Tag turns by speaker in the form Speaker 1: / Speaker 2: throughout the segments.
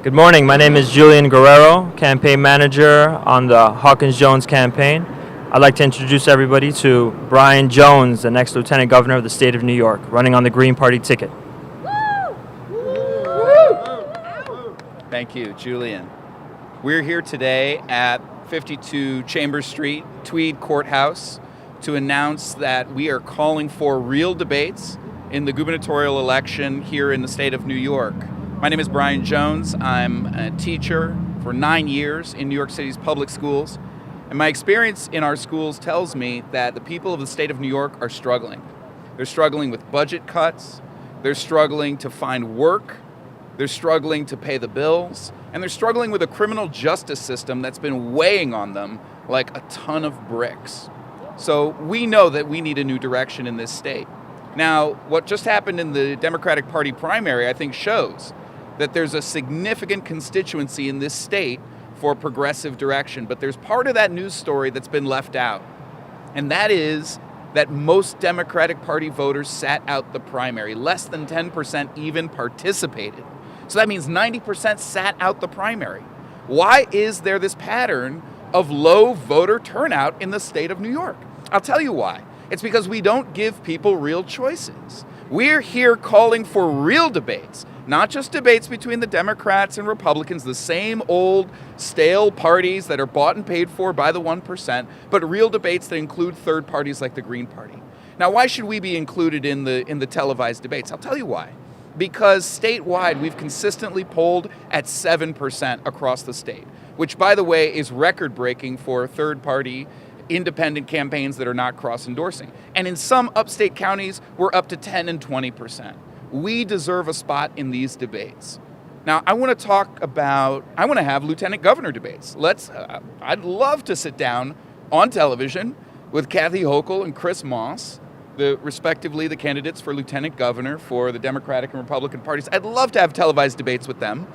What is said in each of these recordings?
Speaker 1: Good morning. My name is Julian Guerrero, campaign manager on the Hawkins-Jones campaign. I'd like to introduce everybody to Brian Jones, the next Lieutenant Governor of the state of New York, running on the Green Party ticket.
Speaker 2: Thank you, Julian. We're here today at 52 Chambers Street, Tweed Courthouse, to announce that we are calling for real debates in the gubernatorial election here in the state of New York. My name is Brian Jones. I'm a teacher for 9 years in New York City's public schools. And my experience in our schools tells me that the people of the state of New York are struggling. They're struggling with budget cuts. They're struggling to find work. They're struggling to pay the bills. And they're struggling with a criminal justice system that's been weighing on them like a ton of bricks. So we know that we need a new direction in this state. Now, what just happened in the Democratic Party primary, I think, shows that there's a significant constituency in this state for progressive direction. But there's part of that news story that's been left out. And that is that most Democratic Party voters sat out the primary. Less than 10% even participated. So that means 90% sat out the primary. Why is there this pattern of low voter turnout in the state of New York? I'll tell you why. It's because we don't give people real choices. We're here calling for real debates. Not just debates between the Democrats and Republicans, the same old stale parties that are bought and paid for by the 1%, but real debates that include third parties like the Green Party. Now, why should we be included in the televised debates? I'll tell you why. Because statewide, we've consistently polled at 7% across the state, which, by the way, is record-breaking for third-party independent campaigns that are not cross-endorsing. And in some upstate counties, we're up to 10 and 20%. We deserve a spot in these debates. Now, I want to have lieutenant governor debates. I'd love to sit down on television with Kathy Hochul and Chris Moss, respectively the candidates for lieutenant governor for the Democratic and Republican parties. I'd love to have televised debates with them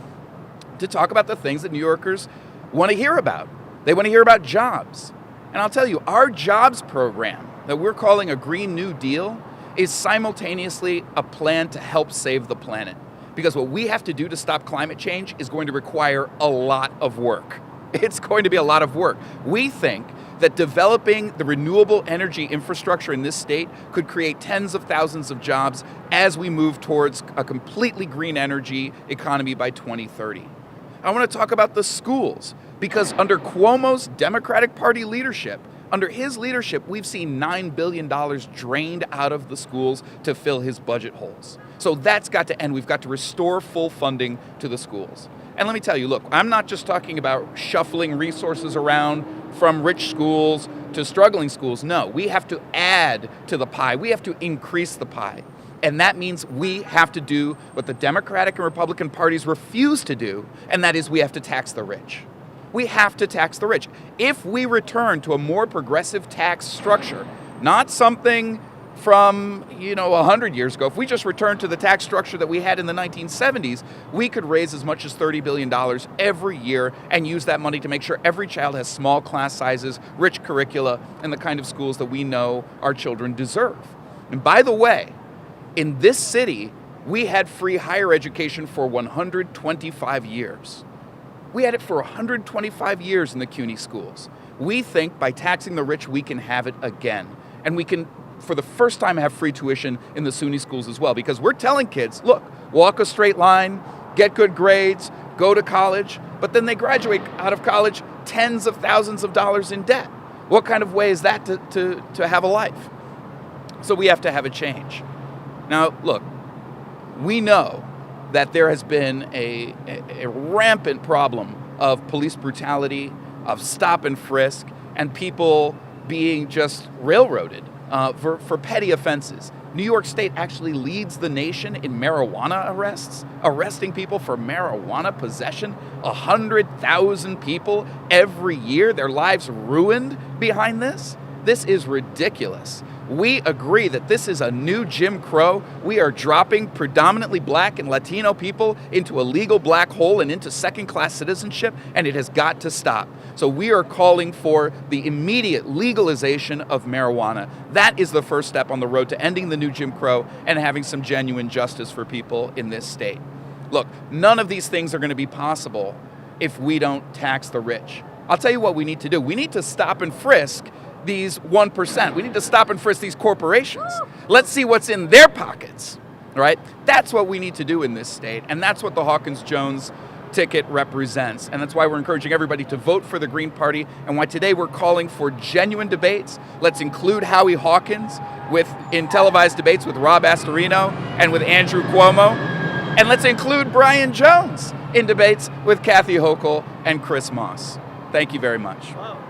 Speaker 2: to talk about the things that New Yorkers want to hear about. They want to hear about jobs. And I'll tell you, our jobs program that we're calling a Green New Deal is simultaneously a plan to help save the planet. Because what we have to do to stop climate change is going to require a lot of work. It's going to be a lot of work. We think that developing the renewable energy infrastructure in this state could create tens of thousands of jobs as we move towards a completely green energy economy by 2030. I want to talk about the schools, because under Cuomo's Democratic Party leadership, under his leadership, we've seen $9 billion drained out of the schools to fill his budget holes. So that's got to end. We've got to restore full funding to the schools. And let me tell you, look, I'm not just talking about shuffling resources around from rich schools to struggling schools. No, we have to add to the pie. We have to increase the pie. And that means we have to do what the Democratic and Republican parties refuse to do, and that is we have to tax the rich. We have to tax the rich. If we return to a more progressive tax structure, not something from 100 years ago, if we just return to the tax structure that we had in the 1970s, we could raise as much as $30 billion every year and use that money to make sure every child has small class sizes, rich curricula, and the kind of schools that we know our children deserve. And by the way, in this city, we had free higher education for 125 years. We had it for 125 years in the CUNY schools. We think by taxing the rich, we can have it again. And we can, for the first time, have free tuition in the SUNY schools as well, because we're telling kids, look, walk a straight line, get good grades, go to college, but then they graduate out of college tens of thousands of dollars in debt. What kind of way is that to have a life? So we have to have a change. Now, look, we know that there has been a rampant problem of police brutality, of stop and frisk, and people being just railroaded for petty offenses. New York State actually leads the nation in marijuana arrests, arresting people for marijuana possession. 100,000 people every year, their lives ruined behind this. This is ridiculous. We agree that this is a new Jim Crow. We are dropping predominantly black and Latino people into a legal black hole and into second-class citizenship, and it has got to stop. So we are calling for the immediate legalization of marijuana. That is the first step on the road to ending the new Jim Crow and having some genuine justice for people in this state. Look, none of these things are going to be possible if we don't tax the rich. I'll tell you what we need to do. We need to stop and frisk these 1%. We need to stop and frisk these corporations. Let's see what's in their pockets, right? That's what we need to do in this state, and that's what the Hawkins-Jones ticket represents. And that's why we're encouraging everybody to vote for the Green Party, and why today we're calling for genuine debates. Let's include Howie Hawkins in televised debates with Rob Astorino and with Andrew Cuomo. And let's include Brian Jones in debates with Kathy Hochul and Chris Moss. Thank you very much.
Speaker 3: Wow.